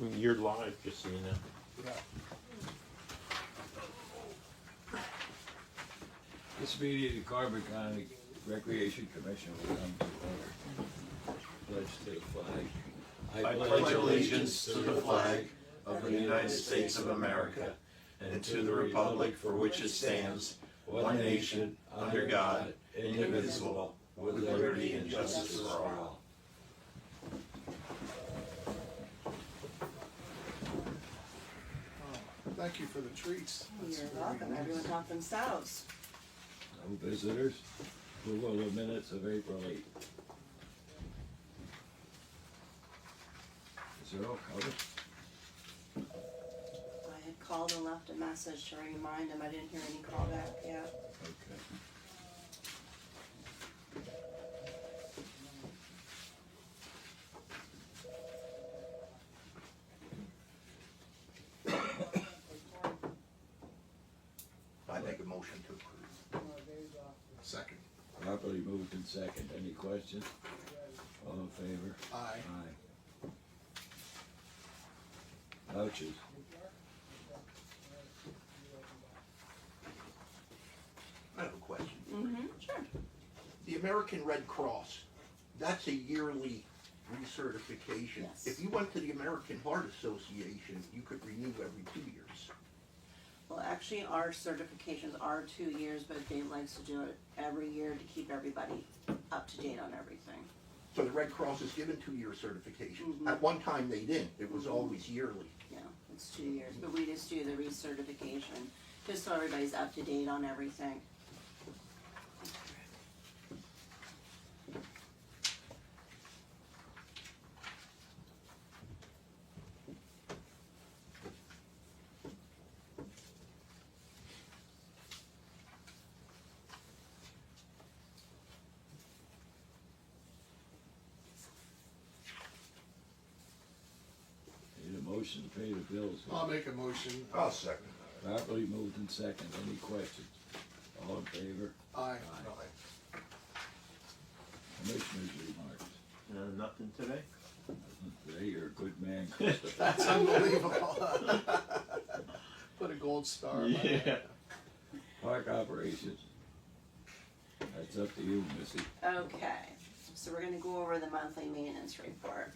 You're live, just so you know. Yeah. This meeting of the Carbon County Recreation Commission will come to order. Pledge to the flag. I pledge allegiance to the flag of the United States of America and to the republic for which it stands, one nation, under God, indivisible, with liberty and justice for all. Thank you for the treats. That's You're very welcome. nice. Everyone help themselves. No visitors. Approval of minutes of April 8th. Is there all covered? I had called and left a message to remind him. I didn't hear any call back yet. Okay. I make a motion to approve. Second. Properly moved in second. Any questions? All in favor? Aye. Aye. Vouchers. I have a question. Mm-hmm, sure. The American Red Cross, that's a yearly recertification. Yes. If you went to the American Heart Association, you could renew every 2 years. Well, actually, our certifications are 2 years, but Dave likes to do it every year to keep everybody up to date on everything. So the Red Cross is given 2-year certifications. Mhm. At one time they didn't. It was always yearly. Yeah, it's 2 years, but we just do the recertification, just so everybody's up to date on everything. Need a motion to pay the bills. I'll make a motion. I'll second Properly moved in second. Any questions? All in favor? Aye. Commissioners' remarks. Nothing today? Today you're a good man, Christopher. That's unbelievable. Put a gold star on my Yeah. Park operations. That's up to you, Missy. Okay, so we're gonna go over the monthly maintenance report.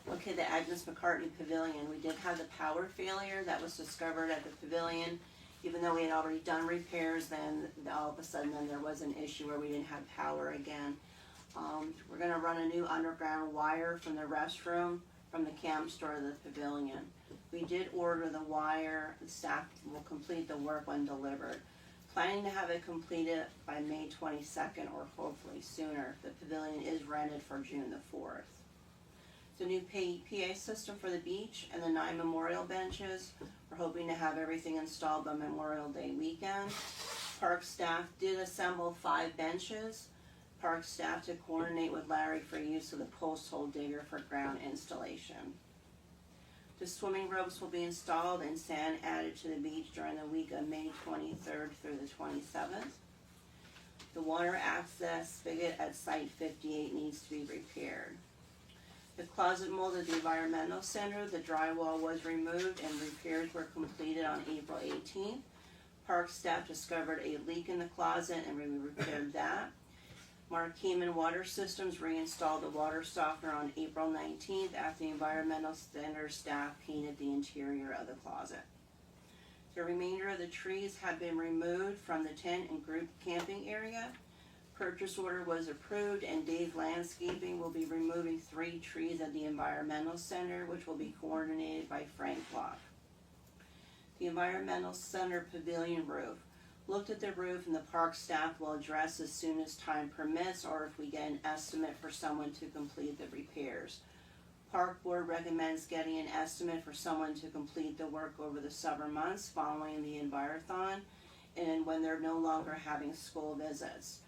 Okay, the Agnes McCartney Pavilion, we did have the power failure that was discovered at the pavilion. Even though we had already done repairs, then all of a sudden then there was an issue where we didn't have power again. We're gonna run a new underground wire from the restroom, from the camp store to the pavilion. We did order the wire, the staff will complete the work when delivered. Planning to have it completed by May 22nd or hopefully sooner. The pavilion is rented for June the 4th. The new PA system for the beach and the 9 memorial benches. We're hoping to have everything installed by Memorial Day weekend. Park staff did assemble 5 benches. Park staff to coordinate with Larry for use of the post hole digger for ground installation. The swimming ropes will be installed and sand added to the beach during the week of May 23rd through the 27th. The water access spigot at Site 58 needs to be repaired. The closet mold at the Environmental Center, the drywall was removed and repairs were completed on April 18th. Park staff discovered a leak in the closet and we repaired that. Mark Keeman Water Systems reinstalled the water softener on April 19th after the Environmental Center staff painted the interior of the closet. The remainder of the trees have been removed from the tent and group camping area. Purchase order was approved and Dave Landscaping will be removing 3 trees at the Environmental Center, which will be coordinated by Frank Block. The Environmental Center Pavilion roof. Looked at the roof and the park staff will address as soon as time permits or if we get an estimate for someone to complete the repairs. Park Board recommends getting an estimate for someone to complete the work over the summer months following the Envirothon and when they're no longer having school visits.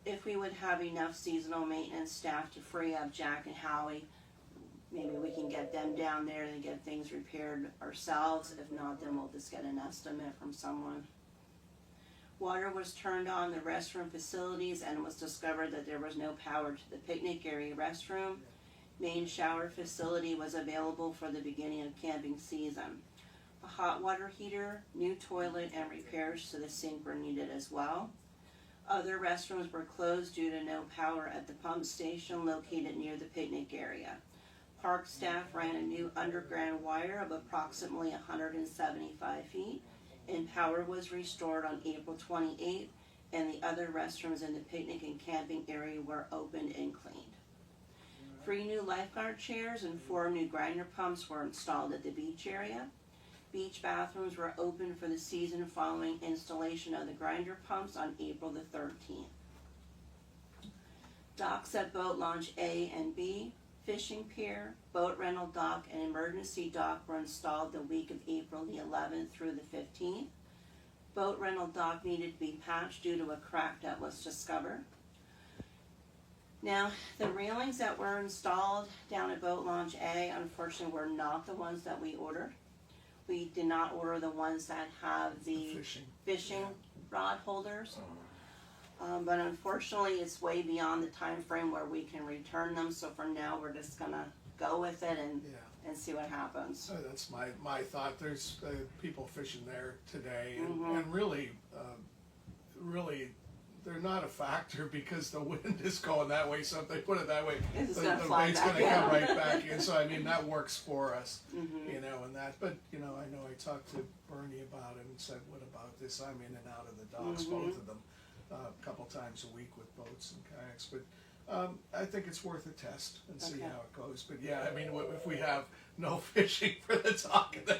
If we would have enough seasonal maintenance staff to free up Jack and Howie, maybe we can get them down there and get things repaired ourselves. If not, then we'll just get an estimate from someone. Water was turned on the restroom facilities and it was discovered that there was no power to the picnic area restroom. Main shower facility was available for the beginning of camping season. A hot water heater, new toilet, and repairs to the sink were needed as well. Other restrooms were closed due to no power at the pump station located near the picnic area. Park staff ran a new underground wire of approximately 175 feet, and power was restored on April 28th, and the other restrooms in the picnic and camping area were opened and cleaned. 3 new lifeguard chairs and 4 new grinder pumps were installed at the beach area. Beach bathrooms were open for the season following installation of the grinder pumps on April the 13th. Docks at Boat Launch A and B, fishing pier, boat rental dock, and emergency dock were installed the week of April the 11th through the 15th. Boat rental dock needed to be patched due to a crack that was discovered. Now, the railings that were installed down at Boat Launch A, unfortunately, were not the ones that we ordered. We did not order the ones that have the fishing rod holders. But unfortunately, it's way beyond the time frame where we can return them. So for now, we're just gonna go with it and see what happens. So that's my thought. There's people fishing there today, and really, they're not a factor because the wind is going that way. So if they put it that way, It's the gonna fly rain's back going to come in. right back in. So I mean that works for us, you know, and that. But you know, I talked to Bernie about it and said, "What about this?" I'm in and out of the docks, both of them, a couple times a week with boats and kayaks. But I think it's worth a test and see how it goes. But yeah, I mean, if we have no fishing for the dock, and then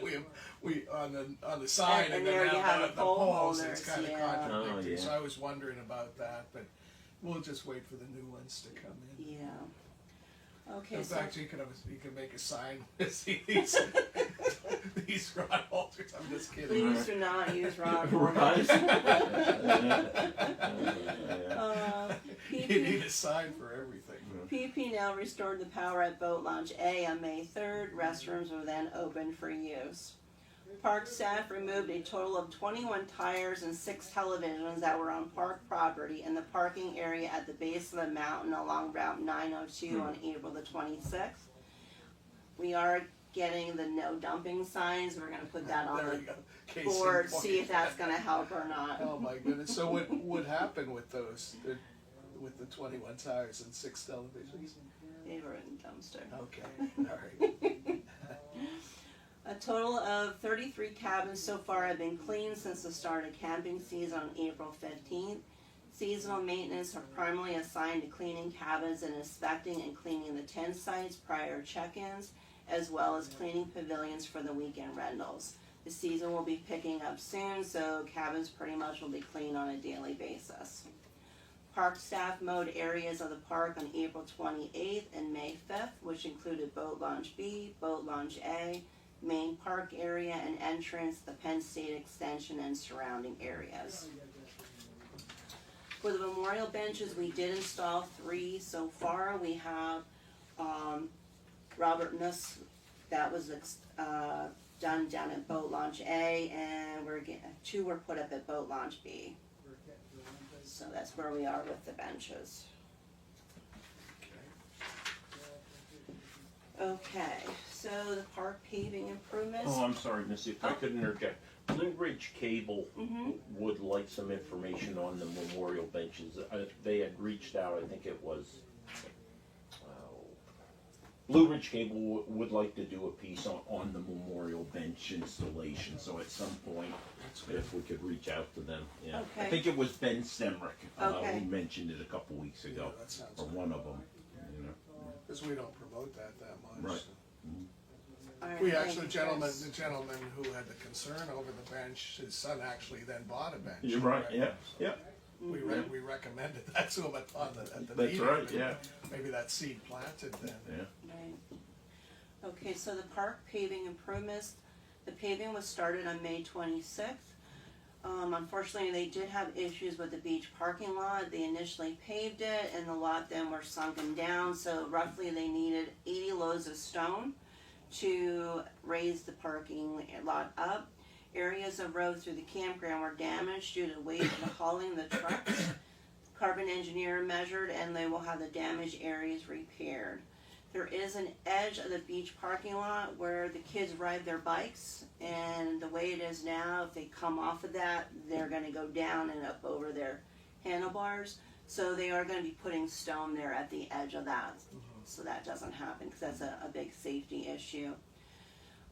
we on the side, And then there you have the the pole poles, it's holders, kind of yeah. contradictory. Oh, yeah. So I was wondering about that, but we'll just wait for the new ones to come in. Yeah. Okay, In so fact, you can make a sign. See these these rod holders. I'm just kidding. please do not use rod Right. holders. You PP need a sign for everything. PP now restored the power at Boat Launch A on May 3rd. Restrooms were then opened for use. Park staff removed a total of 21 tires and 6 televisions that were on park property in the parking area at the base of the mountain along Route 902 on April the 26th. We are getting the no dumping signs. We're going to put that on There you the go. Case in board, point. see if that's going to help or not. Oh my goodness! So what would happen with those? With the 21 tires and 6 televisions? They were in the dumpster. Okay, all right. A total of 33 cabins so far have been cleaned since the start of camping season on April 15th. Seasonal maintenance are primarily assigned to cleaning cabins and inspecting and cleaning the tent sites prior check-ins, as well as cleaning pavilions for the weekend rentals. The season will be picking up soon, so cabins pretty much will be cleaned on a daily basis. Park staff mowed areas of the park on April 28th and May 5th, which included Boat Launch B, Boat Launch A, main park area and entrance, the Penn State Extension, and surrounding areas. For the memorial benches, we did install 3 so far. We have Robert Nuss, that was done down at Boat Launch A, and 2 were put up at Boat Launch B. So that's where we are with the benches. Okay, so the park paving improvements. Oh, I'm sorry, Missy, if I could interject. Blue Ridge Cable would like some information on the memorial benches. They had reached out, I think it was, Blue Ridge Cable would like to do a piece on the memorial bench installation, so at some point, if we could reach out to them, yeah. I Okay. think it was Ben Stemrick, Okay. who mentioned it a couple weeks ago, Yeah, that sounds or good. one of them, you know. Because we don't promote that much. Right. So. All right, We thank actually, you, the Chris. gentleman who had the concern over the bench, his son actually then bought a bench. You're right, yeah, yeah. We recommended that to him at the That's meeting. right, Maybe- yeah. Maybe that seed planted then. Yeah. Right. Okay, so the park paving improvements, the paving was started on May 26th. Unfortunately, they did have issues with the beach parking lot. They initially paved it and the lot then were sunken down, so roughly they needed 80 loads of stone to raise the parking lot up. Areas of road through the campground were damaged due to weight of hauling the trucks. Carbon engineer measured and they will have the damaged areas repaired. There is an edge of the beach parking lot where the kids ride their bikes, and the way it is now, if they come off of that, they're gonna go down and up over their handlebars. So they are gonna be putting stone there at the edge of that, so that doesn't happen, because that's a big safety issue.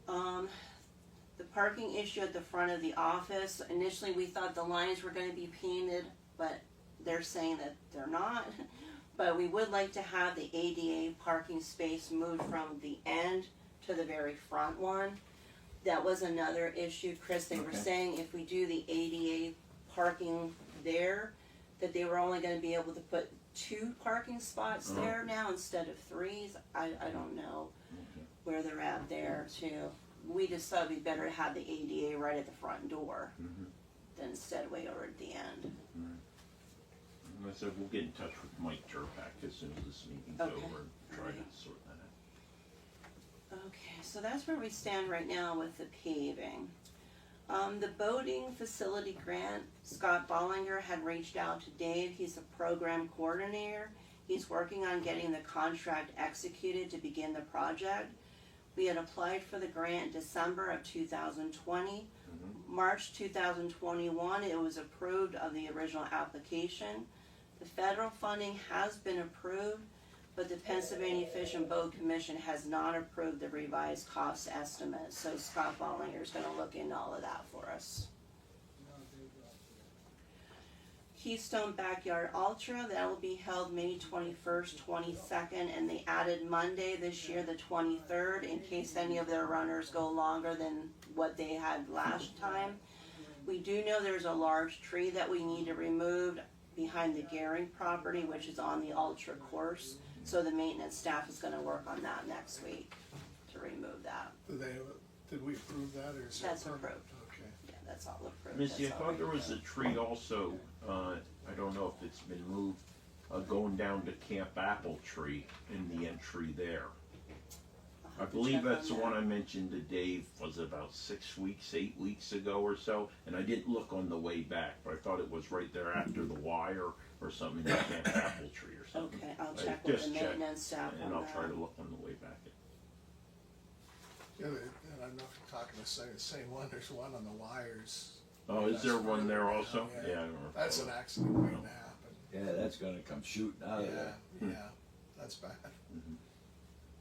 The parking issue at the front of the office, initially we thought the lines were gonna be painted, but they're saying that they're not. But we would like to have the ADA parking space moved from the end to the very front one. That was another issue, Chris, they were Okay. saying if we do the ADA parking there, that they were only gonna be able to put 2 parking spots there now instead of 3. I don't know where they're at there too. We just thought it'd be better to have the ADA right at the front door than instead way over at the end. I said, we'll get in touch with Mike Turpak as soon as this meeting's Okay. over and try to Alright. sort that out. Okay, so that's where we stand right now with the paving. The boating facility grant, Scott Bollinger had reached out to Dave, he's the program coordinator. He's working on getting the contract executed to begin the project. We had applied for the grant December of 2020. March 2021, it was approved of the original application. The federal funding has been approved, but the Pennsylvania Fish and Boat Commission has not approved the revised cost estimate, so Scott Bollinger is gonna look into all of that for us. Keystone Backyard Ultra, that will be held May 21st, 22nd, and they added Monday this year, the 23rd, in case any of their runners go longer than what they had last time. We do know there's a large tree that we need to remove behind the Gehring property, which is on the Ultra course. So the maintenance staff is gonna work on that next week to remove that. Did we approve that, or is it? That's approved. Okay. Yeah, that's all approved. Missy, I That's thought there already was a done. tree also, I don't know if it's been moved, going down to Camp Apple Tree in the entry there. I'll I have to believe check that's the on one that. I mentioned to Dave, was it about 6 weeks, 8 weeks ago or so? And I didn't look on the way back, but I thought it was right there after the wire or something, in Camp Apple Tree or something. Okay, I'll I check with the just checked, maintenance staff on And I'll that. try to look on the way back. Yeah, and I'm not talking the same one, there's one on the wires. Oh, is That's there one further there down, also? yeah. Yeah, I don't remember. That's an accident waiting to happen. Yeah, that's gonna come shooting out of Yeah, there. yeah, that's bad.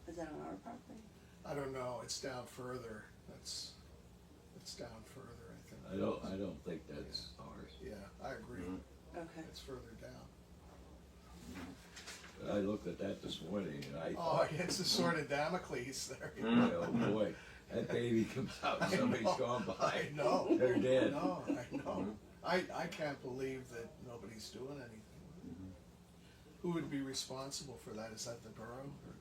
Is that on our property? I don't know, it's down further, it's down further, I think. I don't think that's ours. Yeah, I agree, Okay. it's further down. I looked at that this morning and I Oh, thought, it's a sword of Damocles there. oh boy, that baby comes out, I somebody's know, gone by. I know. They're dead. No, I know. I can't believe that nobody's doing anything. Who would be responsible for that? Is that the borough? Or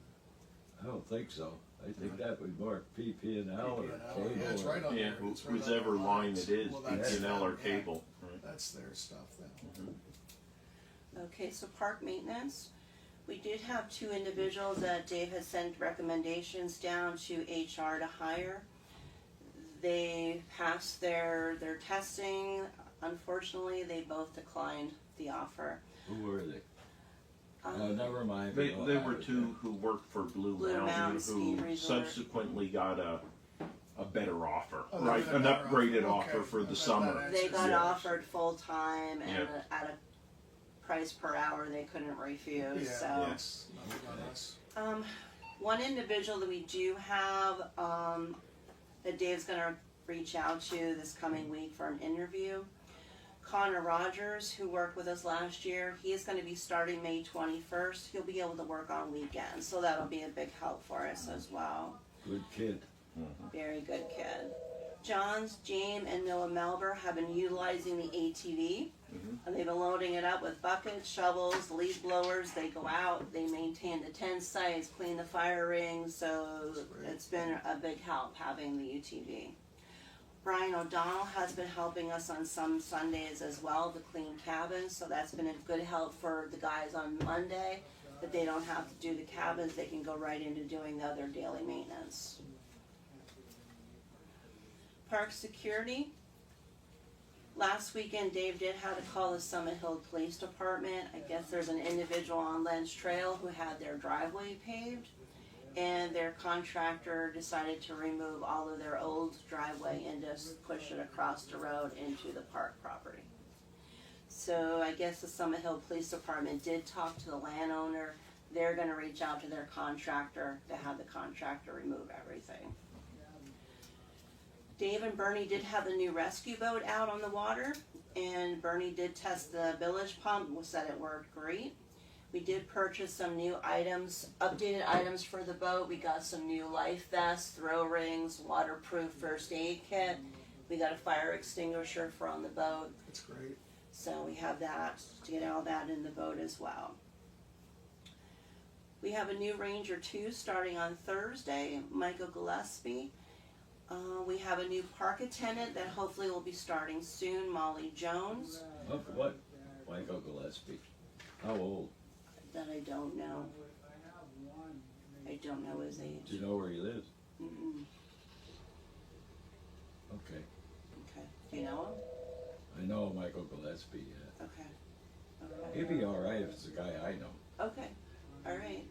I don't think so. I think that would mark PP and L or PP&L? cable. Yeah, it's right on Yeah, there. It's right on whichever the line lines. it is, Well, that's PPL or them, yeah. cable, right? That's their stuff then. Okay, so park maintenance. We did have 2 individuals that Dave had sent recommendations down to HR to hire. They passed their testing. Unfortunately, they both declined the offer. Who were they? Um, No, never mind. They No, I were was 2 who worked for Blue Blue Mountain Mountain, Ski who Resort. subsequently got a better offer, Oh, they right, got a an better upgraded offer. offer Okay. for the That summer. They got Yeah. offered full-time and Yeah. at a price per hour they couldn't refuse, Yeah, so. that's nothing on us. One individual that we do have, that Dave's gonna reach out to this coming week for an interview. Connor Rogers, who worked with us last year, he is gonna be starting May 21st. He'll be able to work on weekends, so that'll be a big help for us as well. Good kid. Very good kid. Johns, James, and Noah Melber have been utilizing the ATV. And they've been loading it up with buckets, shovels, leaf blowers. They go out, they maintain the tent sites, clean the fire rings, so it's been a big help having the UTV. Brian O'Donnell has been helping us on some Sundays as well to clean cabins, so that's been a good help for the guys on Monday, that they don't have to do the cabins, they can go right into doing the other daily maintenance. Park security. Last weekend, Dave did have to call the Summit Hill Police Department. I guess there's an individual on Lens Trail who had their driveway paved. and their contractor decided to remove all of their old driveway and just push it across the road into the park property. So I guess the Summit Hill Police Department did talk to the landowner. They're gonna reach out to their contractor to have the contractor remove everything. Dave and Bernie did have the new rescue boat out on the water, and Bernie did test the village pump, said it worked great. We did purchase some new items, updated items for the boat. We got some new life vests, throw rings, waterproof first aid kit. We got a fire extinguisher for on the boat. That's great. So we have that, to get all that in the boat as well. We have a new Ranger 2 starting on Thursday, Michael Gillespie. We have a new park attendant that hopefully will be starting soon, Molly Jones. Oh, what? Michael Gillespie. How old? That I don't know. I don't know his Do age. you know where he lives? Mm-mm. Okay. Okay. Do you know I know Michael Gillespie, yeah. him? Okay. He'd be alright if it's a guy I know. Okay. All right.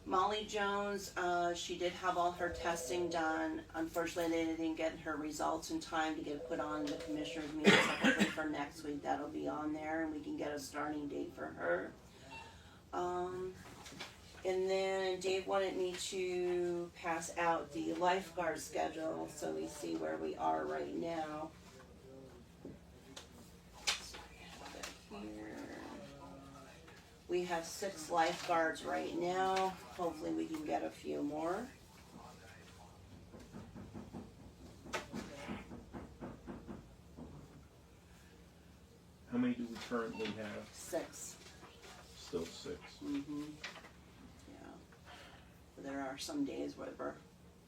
Molly Jones, she did have all her testing done. Unfortunately, they didn't get her results in time to get put on the commissioner's meeting. So hopefully for next week that'll be on there and we can get a starting date for her. And then Dave wanted me to pass out the lifeguard schedule so we see where we are right now. So we have it here. We have 6 lifeguards right now. Hopefully we can get a few more. How many do we currently have? 6. Still 6. Mm-hmm. Yeah. But there are some days where we're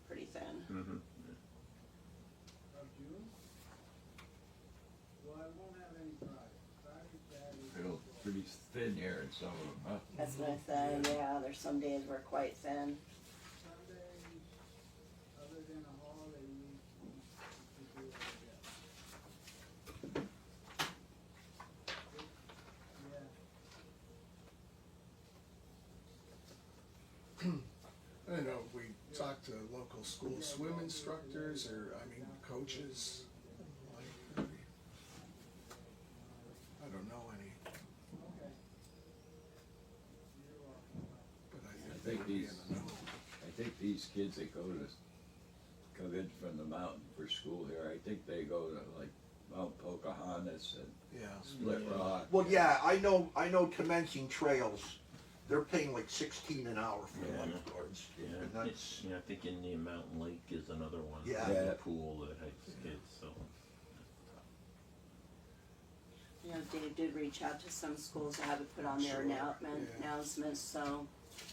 pretty thin. Mm-hmm. Feel pretty thin here in some of them, huh? That's what I said, yeah, there's some days we're quite thin. I don't know, if we talk to local school swim instructors or, coaches. Like, I don't know any. But I think they'd be in the know. I think these kids that come in from the mountain for school here, I think they go to like Mount Pocahontas and Yeah. Split Rock. Well, yeah, I know commencing trails, they're paying like 16 an hour for Yeah. lifeguards. Yeah, And that's, I think Indian Mountain Lake is another one. Yeah. The Yeah. pool that has kids, so. You know, Dave did reach out to some schools to have it put on their Sure, yeah. announcements, so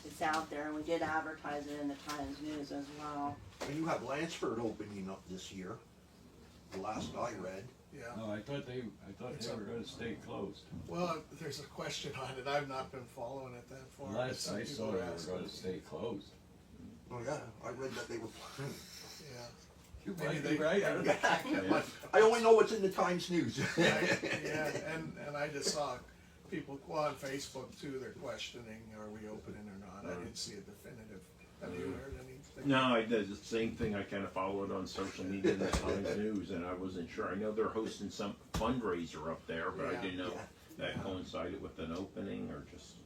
it's out there, and we did advertise it in the Times News as well. and you have Lansford opening up this year, the last I read. Yeah. No, I thought they It's were up. gonna stay closed. Well, there's a question on it. I've not been following it that far. but Last some I people saw, are they were asking. gonna stay closed. Oh, yeah, I read that they were, Yeah. You Maybe might they- be right. I don't know. I only know what's in the Times News. Yeah, and I just saw people on Facebook too, they're questioning, are we opening or not? I didn't see a definitive. Have you heard anything? No, I did the same thing. I kind of followed on social media and the Times News, and I wasn't sure. I know they're hosting some fundraiser up there, but I Yeah. didn't know Yeah. that coincided with an opening or just.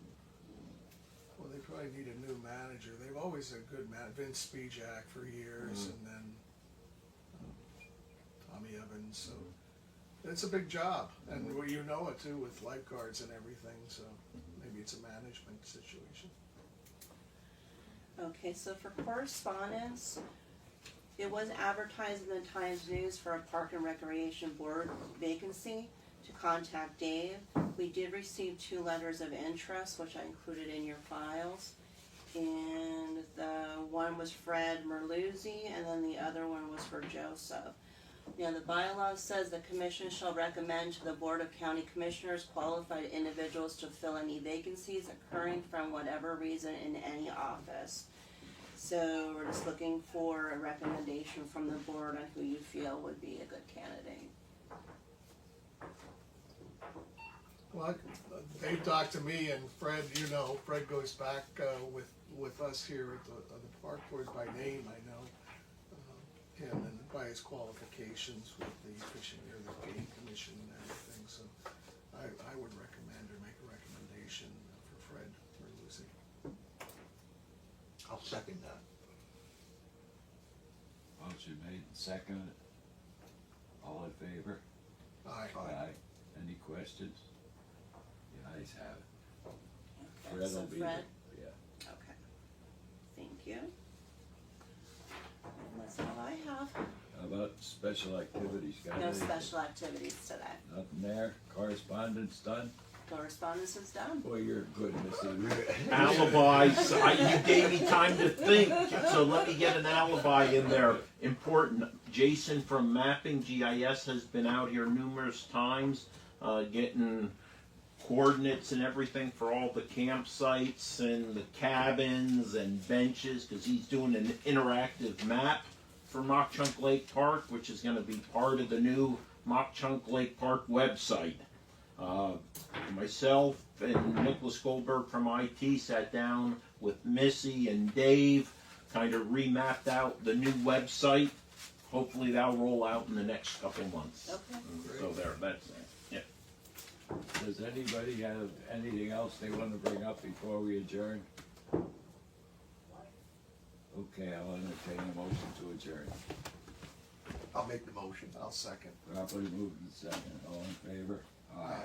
Well, they probably need a new manager. They've always had good man, Vince Spijak for years, and then Tommy Evans, so. It's a big job, and well, you know it too with lifeguards and everything, so maybe it's a management situation. Okay, so for correspondence, it was advertised in the Times News for a Park and Recreation Board vacancy to contact Dave. We did receive 2 letters of interest, which I included in your files. And the one was Fred Merluzzi, and then the other one was for Joseph. Now, the bylaw says the commission shall recommend to the Board of County Commissioners qualified individuals to fill any vacancies occurring from whatever reason in any office. So we're just looking for a recommendation from the board on who you feel would be a good candidate. Well, they talked to me and Fred, Fred goes back with us here at the park board by name, I know him and by his qualifications with the fishing or the game commission and everything, so I would recommend or make a recommendation for Fred or Lucy. I'll second that. Motion made and seconded. All in favor? Aye. Any questions? The ayes have it. Okay, Fred so will be Fred, there, yeah. okay, thank you. And that's all I have, How about special activities? Got no anything? special activities today, Nothing there? Correspondence done? correspondence is done. Boy, you're good, Mrs. Alibis, you gave me time to think, so let me get an alibi in there. Important, Jason from Mapping GIS has been out here numerous times, getting coordinates and everything for all the campsites and the cabins and benches, because he's doing an interactive map for Mock Chunk Lake Park, which is gonna be part of the new Mock Chunk Lake Park website. Myself and Nicholas Goldberg from IT sat down with Missy and Dave, kind of remapped out the new website. Hopefully that'll roll out in the next couple months. Okay. So there, that's it. Yeah. Does anybody have anything else they want to bring up before we adjourn? Okay, I'll entertain a motion to adjourn. I'll make the motion. I'll second. Properly moved and second. All in favor? Aye.